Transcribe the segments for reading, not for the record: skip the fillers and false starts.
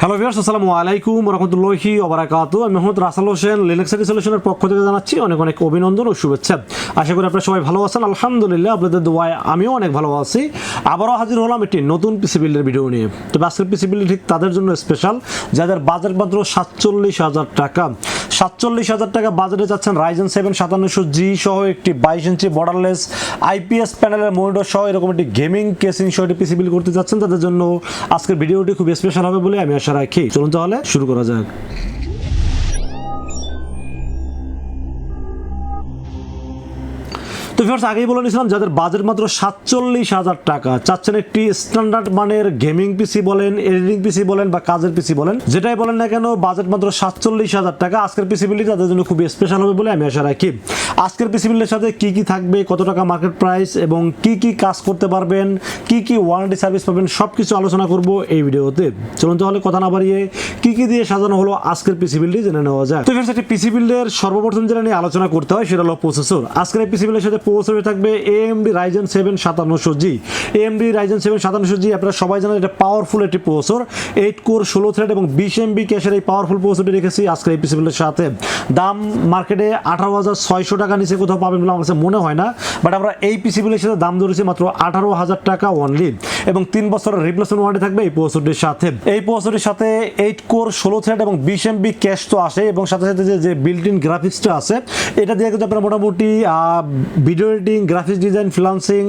Hello viewers, আসসালামু আলাইকুম ওয়া রাহমাতুল্লাহি ওয়া বারাকাতুহু। আমি মোহাম্মদ রাসেল হোসেন, লিনাক্স সলিউশনের পক্ষ থেকে জানাচ্ছি অনেক অনেক অভিনন্দন ও শুভেচ্ছা। আশা করি আপনারা সবাই ভালো আছেন। আলহামদুলিল্লাহ, আপনাদের দোয়ায় আমিও অনেক ভালো আছি। আবারও হাজির হলাম একটি নতুন পিসি বিল্ডের ভিডিও নিয়ে। তবে আজকের পিসি বিল্ড ঠিক তাদের জন্য স্পেশাল যাদের বাজেট মাত্র 47,000 টাকা। 47,000 টাকা বাজেটে যাচ্ছেন Ryzen 7 5700G সহ একটি 22 ইঞ্চি বর্ডারলেস IPS প্যানেলের মনিটর সহ এরকম একটি গেমিং কেসিং সহ একটি পিসি বিল্ড করতে যাচ্ছেন। তাদের জন্য আজকের ভিডিওটি খুব স্পেশাল হবে বলে আমি আশা রাখি। চলুন তাহলে শুরু করা যাক। তো ভিউয়ার্স, আগেই বলে নিয়েছিলাম যাদের বাজেট মাত্র 47,000 টাকা, চাচ্ছেন একটি স্ট্যান্ডার্ড মানের গেমিং পিসি বলেন, এডিটিং পিসি বলেন বা কাজের পিসি বলেন, যেটাই বলেন না কেন, বাজেট মাত্র 47,000 টাকা। আজকের পিসি বিল্ডটি তাদের জন্য খুবই স্পেশাল হবে বলে আমি আশা রাখি। আজকের পিসি বিল্ডের সাথে কি কি থাকবে, কত টাকা মার্কেট প্রাইস এবং কি কি কাজ করতে পারবেন, কি কি ওয়ারেন্টি সার্ভিস পাবেন, সবকিছু আলোচনা করব এই ভিডিওতে। চলুন তাহলে কথা না বাড়িয়ে কি কি দিয়ে সাজানো হলো আজকের পিসি বিল্ডটি জেনে নেওয়া যায়। তো ভিউয়ার্স, একটি পিসি বিল্ডের সর্বপ্রথম যেটা নিয়ে আলোচনা করতে হয় সেটা হলো প্রসেসর। আজকের এই পিসি বিল্ডের সাথে প্রসেসরে থাকবে AMD Ryzen 7 5700G। AMD Ryzen 7 5700G আপনারা সবাই জানেন এটা পাওয়ারফুল একটি প্রসেসর, 8 কোর 16 থ্রেড এবং 20 MB ক্যাশের এই পাওয়ারফুল প্রসেসরটি রেখেছি আজকের এই পিসি বিল্ডের সাথে। দাম মার্কেটে 18,600 টাকা নিচে কোথাও পাবেন বলে আমার কাছে মনে হয় না, বাট আমরা এই পিসি বিল্ডের সাথে দাম ধরেছি মাত্র 18,000 টাকা অনলি, এবং 3 বছরের রিপ্লেসমেন্ট ওয়ারেন্টি থাকবে এই প্রসেসরটির সাথে। এই প্রসেসরটির সাথে 8 কোর 16 থ্রেড এবং 20 MB ক্যাশ তো আসে, এবং সাথে সাথে যে বিল্ট ইন গ্রাফিক্সটা আছে এটা দিয়ে কিন্তু আপনারা মোটামুটি video editing, graphics design, freelancing,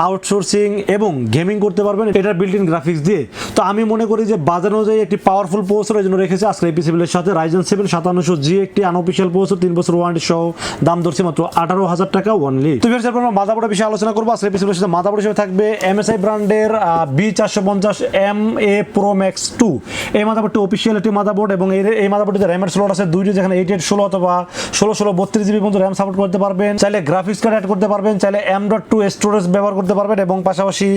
outsourcing এবং গেমিং করতে পারবেন এটার বিল্ট ইন গ্রাফিক্স দিয়ে। তো আমি মনে করি যে বাজার অনুযায়ী একটি পাওয়ারফুল প্রসেসর এই জন্য রেখেছি আজকে এই পিসি বিল্ডের সাথে। Ryzen 7 5700G একটি আনঅফিশিয়াল প্রসেসর, 3 বছর ওয়ারেন্টি সহ, দাম ধরছি মাত্র 18,000 টাকা অনলি। তো ভিউয়ার্স, আমরা মাদারবোর্ডের বিষয়ে আলোচনা করব। আজকে এই পিসি বিল্ডের সাথে মাদারবোর্ড হিসেবে থাকবে MSI ব্র্যান্ডের B450MA Pro Max 2। এই মাদারবোর্ডটি অফিশিয়াল একটি মাদারবোর্ড, এবং এই মাদারবোর্ডটিতে র্যামের স্লট আছে দুইটি, যেখানে 8816 অথবা 1616 32GB পর্যন্ত র্যাম সাপোর্ট করতে পারবেন। চাইলে গ্রাফিক্স কার্ড অ্যাড করতে পারবেন, চাইলে M.2 স্টোরেজ ব্যবহার করতে পারবেন, এবং পাশাপাশি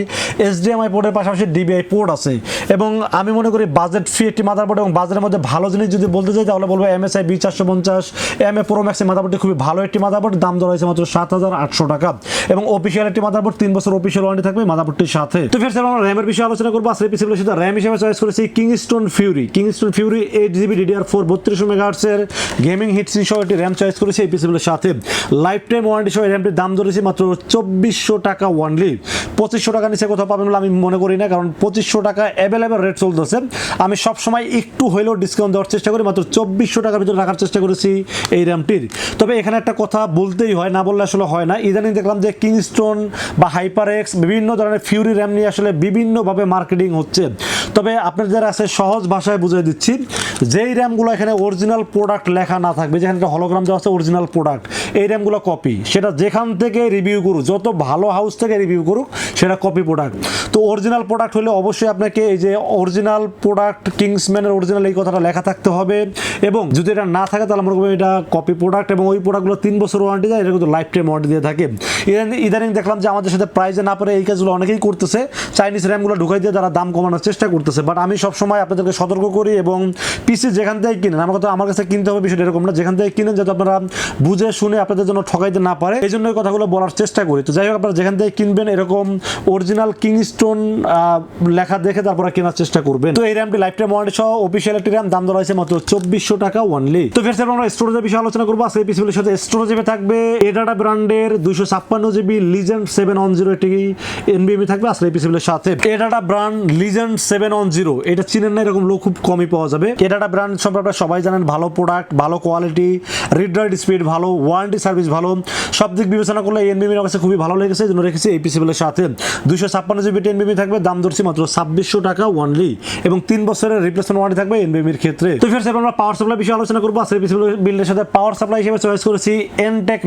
HDMI পোর্টের পাশাপাশি DVI পোর্ট আছে। এবং আমি মনে করি বাজেট ফ্রি একটি মাদারবোর্ড, এবং বাজারের মধ্যে ভালো জিনিস যদি বলতে চাই তাহলে বলবো MSI B450MA Pro Max এই মাদারবোর্ডটি খুবই ভালো একটি মাদারবোর্ড। দাম ধরা হয়েছে মাত্র 7,800 টাকা, এবং অফিশিয়াল একটি মাদারবোর্ড, 3 বছর অফিশিয়াল ওয়ারেন্টি থাকবে মাদারবোর্ডটির সাথে। তো ফির আমরা র্যামের বিষয়ে আলোচনা করবো। আজকে পিসি বিল্ডের সাথে র্যাম হিসেবে চয়েস করেছি Kingston Fury 8GB DDR4 3200 MHz এর গেমিং হিটসি সহ একটি র্যাম চয়েস করেছি এই পিসি বিল্ডের সাথে। লাইফ টাইম ওয়ারেন্টি সহ র্যামটির দাম ধরেছি মাত্র 2400 টাকা অনলি। 2500 টাকা নিচে কোথাও পাবেন বলে আমি মনে করি না, কারণ 2500 টাকা অ্যাভেলেবেল রেট চলতেছে। আমি সবসময় একটু হইলেও ডিসকাউন্ট দেওয়ার চেষ্টা করি, মাত্র 2400 টাকার ভিতরে রাখার চেষ্টা করেছি এই র্যামটির। তবে এখানে একটা কথা বলতেই হয়, না বললে আসলে হয় না। ইদানিং দেখলাম যে কিংস্টন বা HyperX বিভিন্ন ধরনের ফিউরি র্যাম নিয়ে আসলে বিভিন্নভাবে মার্কেটিং হচ্ছে। তবে আপনার যারা আছে সহজ ভাষায় বুঝিয়ে দিচ্ছি, যেই র্যামগুলো এখানে অরিজিনাল প্রোডাক্ট লেখা না থাকবে, যেখানে একটা হলোগ্রাম দেওয়া আছে অরিজিনাল প্রোডাক্ট, এই র্যামগুলো কপি। সেটা যেখান থেকে রিভিউ করুক, যত ভালো হাউস থেকে রিভিউ করুক, সেটা কপি প্রোডাক্ট। তো অরিজিনাল প্রোডাক্ট হলে অবশ্যই আপনাকে এই যে অরিজিনাল প্রোডাক্ট, কিংসম্যানের অরিজিনাল এই কথাটা লেখা থাকতে হবে, এবং যদি এটা না থাকে তাহলে আমরা এটা কপি প্রোডাক্ট। এবং ওই প্রোডাক্টগুলো 3 বছর ওয়ারেন্টি দেয়, এটা কিন্তু লাইফ টাইম ওয়ারেন্টি দিয়ে থাকে। ইদানিং দেখলাম যে আমাদের সাথে প্রাইজে না পারে এই কাজগুলো অনেকেই করতেছে, চাইনিজ র্যামগুলো ঢুকাই দিয়ে তারা দাম কমানোর চেষ্টা করতেছে। বাট আমি সবসময় আপনাদেরকে সতর্ক করি, এবং পিসি যেখান থেকে কিনেন, আমার কাছে কিনতে হবে বিষয়টা এরকম না, যেখান থেকে কিনেন যাতে আপনারা বুঝে শুনে আপনাদের জন্য ঠকাইতে না পারে, এই জন্য কথাগুলো বলার চেষ্টা করি। তো যাই হোক, আপনারা যেখান থেকে কিনবেন এরকম অরিজিনাল কিংস্টন লেখা দেখে তারপরে কেনার চেষ্টা করবেন। তো এই র্যামটি লাইফ টাইম ওয়ারেন্টি সহ অফিশিয়াল একটি র্যাম, দাম ধরা হয়েছে মাত্র 2400 টাকা অনলি। তো ফের আমরা স্টোরেজের বিষয়ে আলোচনা করবো। আজকে এই পিসির সাথে স্টোরেজে থাকবে Adata ব্র্যান্ডের 256GB Legend 710 একটি NVMe থাকবে আজকে এই পিসির সাথে। Adata ব্র্যান্ড Legend 710, এটা চিনেন না এরকম লোক খুব কমই পাওয়া যাবে। Adata ব্র্যান্ড সম্পর্কে সবাই জানেন, ভালো প্রোডাক্ট, ভালো কোয়ালিটি, রিড রাইট স্পিড ভালো, ওয়ারেন্টি সার্ভিস ভালো, সব দিক বিবেচনা করলে NVMe এর কাছে খুবই ভালো লেগেছে, এই জন্য রেখেছি এই পিসির সাথে। 256GB NVMe থাকবে, দাম ধরছি মাত্র 2600 টাকা অনলি, এবং 3 বছরের রিপ্লেসমেন্ট ওয়ারেন্টি থাকবে NVMe এর ক্ষেত্রে। তো ফির আমরা পাওয়ার সাপ্লাই বিষয়ে আলোচনা করবো। আজকে পিসি বিল্ডের সাথে পাওয়ার সাপ্লাই হিসেবে চয়েস করেছি Antec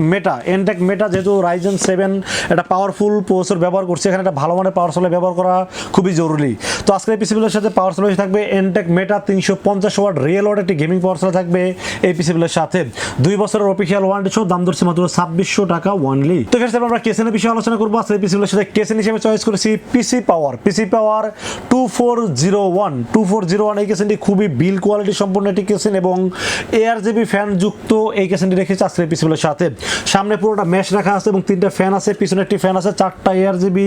Meta। যেহেতু Ryzen 7 একটা পাওয়ারফুল প্রসেসর ব্যবহার করছে, এখানে একটা ভালো মানের পাওয়ার সাপ্লাই ব্যবহার করা খুবই জরুরি। তো আজকে পিসি বিল্ডের সাথে পাওয়ার সাপ্লাই থাকবে Antec Meta 350 watt real watt একটি গেমিং পাওয়ার সাপ্লাই থাকবে এই পিসি বিল্ডের সাথে। 2 বছরের অফিশিয়াল ওয়ারেন্টি সহ, দাম ধরছে মাত্র 2600 টাকা অনলি। তো ফ্রেন্ডস আমরা কেসেনের বিষয়ে আলোচনা করবো। আজকে পিসিগুলোর সাথে কেসেন হিসেবে চয়েস করেছি পিসি পাওয়ার 2401 এই কেসেনটি খুবই বিল্ড কোয়ালিটি সম্পন্ন একটি কেসেন এবং ARGB ফ্যান যুক্ত এই কেসেনটি রেখেছি আজকের পিসিগুলোর সাথে। সামনে পুরোটা মেশ রাখা আছে এবং 3টা ফ্যান আছে, পিছনে একটি ফ্যান আছে, 4টা ARGB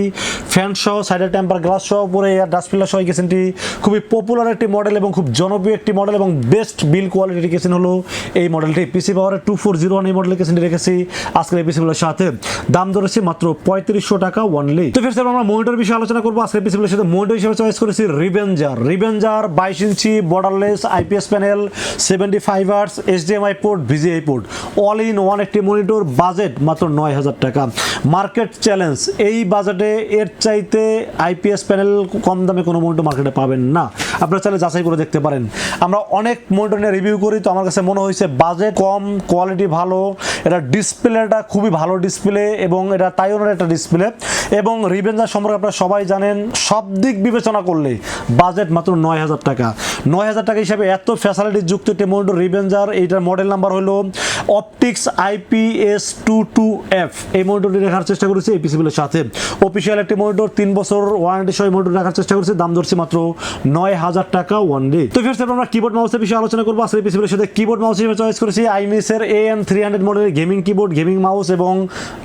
ফ্যান সহ, সাইডে টেম্পার গ্লাস সহ, উপরে এয়ার ডাস্ট ফিল্টার সহ। এই কেসেনটি খুবই পপুলার একটি মডেল এবং খুব জনপ্রিয় একটি মডেল এবং বেস্ট বিল্ড কোয়ালিটির কেসেন হলো এই মডেলটি। পিসি পাওয়ারের 2401 এই মডেলের কেসেনটি রেখেছি আজকের এই পিসিগুলোর সাথে। দাম ধরেছি মাত্র 3500 টাকা অনলি। তো ফ্রেন্ডস আমরা মনিটর বিষয়ে আলোচনা করবো। আজকের পিসিগুলোর সাথে মনিটর হিসেবে চয়েস করেছি রিভেঞ্জার 22 ইঞ্চি borderless IPS panel, 75 Hz HDMI port, VGA port, all in one একটি মনিটর। বাজেট মাত্র 9000 টাকা। মার্কেট চ্যালেঞ্জ, এই বাজেটে এর চাইতে IPS প্যানেল কম দামে কোনো মনিটর মার্কেটে পাবেন না। আপনারা চাইলে যাচাই করে দেখতে পারেন। আমরা অনেক মনিটর নিয়ে রিভিউ করি, তো আমার কাছে মনে হয়েছে বাজেট কম, কোয়ালিটি ভালো, এটা ডিসপ্লেটা খুবই ভালো ডিসপ্লে এবং এটা তাইওয়ানের একটা ডিসপ্লে এবং রিভেঞ্জার সম্পর্কে আপনারা সবাই জানেন। সব দিক বিবেচনা করলে বাজেট মাত্র 9000 টাকা। 9000 টাকা হিসাবে এত ফ্যাসিলিটি যুক্ত একটি মনিটর রিভেঞ্জার। এইটার মডেল নাম্বার হলো অপটিক্স IPS22F। এই মনিটরটি রাখার চেষ্টা করেছি এই পিসিগুলোর সাথে। অফিসিয়াল একটি মনিটর, 3 বছর ওয়ারেন্টি সহ মনিটর রাখার চেষ্টা করেছি। দাম ধরছি মাত্র 9000 টাকা অনলি। তো ফ্রেন্ডস আমরা কিবোর্ড মাউসের বিষয়ে আলোচনা করবো। আসলে পিসিগুলোর সাথে কিবোর্ড মাউস হিসেবে চয়েস করেছি আইমিসের AM300 মডেলের গেমিং কিবোর্ড, গেমিং মাউস এবং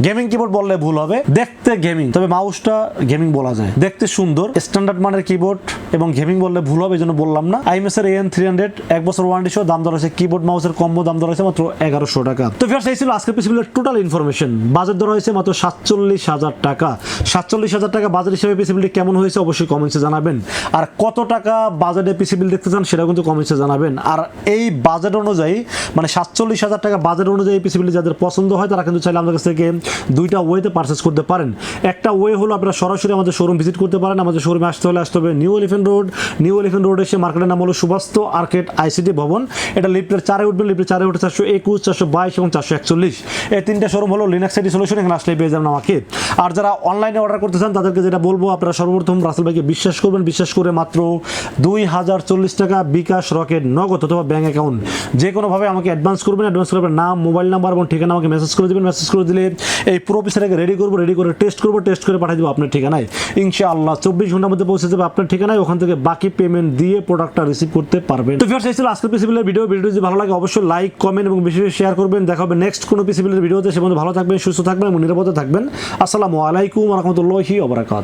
গেমিং কিবোর্ড বললে ভুল হবে, দেখতে গেমিং, তবে মাউসটা গেমিং বলা যায়, দেখতে সুন্দর, স্ট্যান্ডার্ড মানের কিবোর্ড এবং গেমিং বললে ভুল হবে, এই জন্য বললাম না। আইমিসের AM300 1 বছর ওয়ারেন্টি সহ। দাম ধরেছে কিবোর্ড মাউসের কম্বো দাম ধরেছে মাত্র 1100 টাকা। তো ফ্রেন্ডস এই ছিল আজকের পিসিগুলোর টোটাল ইনফরমেশন। বাজেট ধরা হয়েছে মাত্র 47000 টাকা। 47000 টাকা বাজেট হিসেবে পিসিবিলিটি কেমন হয়েছে অবশ্যই কমেন্টসে জানাবেন। আর কত টাকা বাজেটে পিসিবিল দেখতে চান সেটা কিন্তু কমেন্টসে জানাবেন। আর এই বাজেট অনুযায়ী মানে 47000 টাকা বাজেট অনুযায়ী পিসিবিল যাদের পছন্দ হয় তারা কিন্তু চাইলে আমাদের কাছ থেকে দুইটা ওয়েতে পারচেস করতে পারেন। একটা ওয়ে হলো আপনারা সরাসরি আমাদের শোরুম ভিজিট করতে পারেন। আমাদের শোরুমে আসতে হবে নিউ এলিফ্যান্ট রোড এসে মার্কেটের নাম হলো সুভাস্তু আর্কেড ICT ভবন। এটা লিফটের 4-এ উঠবেন, লিফটের 4-এ উঠে 421, 422 এবং 441 এই 3টা শোরুম হলো লিনাক্স আইটি সলিউশন। এখানে আসলে পেয়ে যাবেন আমাকে। আর যারা অনলাইনে অর্ডার করতে চান তাদেরকে যেটা বলবো, আপনারা সর্বপ্রথম রাসেল ভাইকে বিশ্বাস করবেন। বিশ্বাস করে মাত্র 2040 টাকা বিকাশ, রকেট, নগদ অথবা ব্যাংক অ্যাকাউন্ট যে কোনোভাবে আমাকে অ্যাডভান্স করবেন। অ্যাডভান্স করে নাম, মোবাইল নাম্বার এবং ঠিকানা আমাকে মেসেজ করে দেবেন। মেসেজ করে দিলে এই পুরো পিসটাকে রেডি করে টেস্ট করে পাঠিয়ে দেবো আপনার ঠিকানায়। ইনশাআল্লাহ 24 ঘন্টার মধ্যে পৌঁছে যাবে আপনার ঠিকানায়। ওখান থেকে বাকি পেমেন্ট দিয়ে প্রোডাক্টটা রিসিভ করতে পারবেন। তো ভিউয়ার্স এই ছিল আজকের পিসিবিলের ভিডিও যদি ভালো লাগে অবশ্যই লাইক, কমেন্ট এবং বেশি বেশি শেয়ার করবেন। দেখা হবে নেক্সট কোনো পিসিবিলের ভিডিওতে। সে পর্যন্ত ভালো থাকবেন, সুস্থ থাকবেন এবং নিরাপদে থাকবেন। আসসালামু আলাইকুম ওয়া রাহমাতুল্লাহি ওয়া বারাকাতুহু।